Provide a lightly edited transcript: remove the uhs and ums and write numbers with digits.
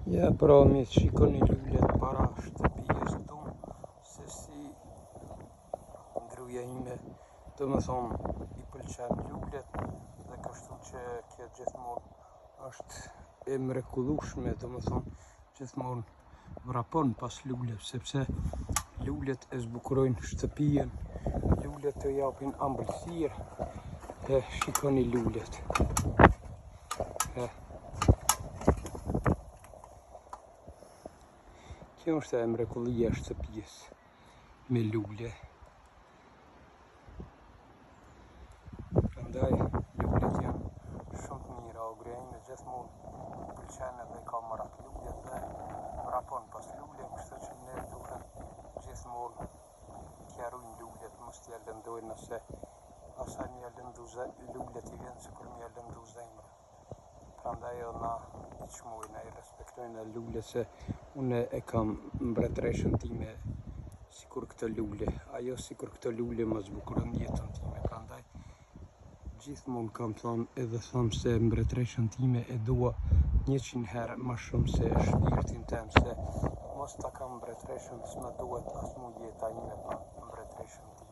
Ja, pra mi shikoni lullet para shtëpijës tonë, se si ndruja ime, do më thonë, i pëlqen lullet, dhe kështu që kjo gjithmonë është e mrekullueshme, do më thonë, gjithmonë vrapon pas lullet, sepse lullet e zbukurojnë shtëpijen, lullet të japin ambëlsirë, e shikoni lullet. Kjo është e mrekullia e shtëpijës me lulle. Prandaj lullet janë shumë të mira, o gruaja ime gjithmonë pëlqen edhe ka merak lullet dhe vrapon pas lullet, kështu që ne duhet gjithmonë t'ja ruajmë lullet, mos t'ja lëndojnë, ose asaj m'ja lëndu lullet i vjen sikur m'ja lëndu zemra. Prandaj na i çmojnë, i respektojnë lullet, se une e kam mbretreshën time sikur këtë lulle, ajo sikur këtë lulle më zbukuron jetën time. Prandaj gjithmonë kam thonë edhe them se mbretreshën time e dua 100 herë më shumë se shpirtin tem, se mos ta kam mbretreshën, s'më duhet as mu jeta ime pa mbretreshën time.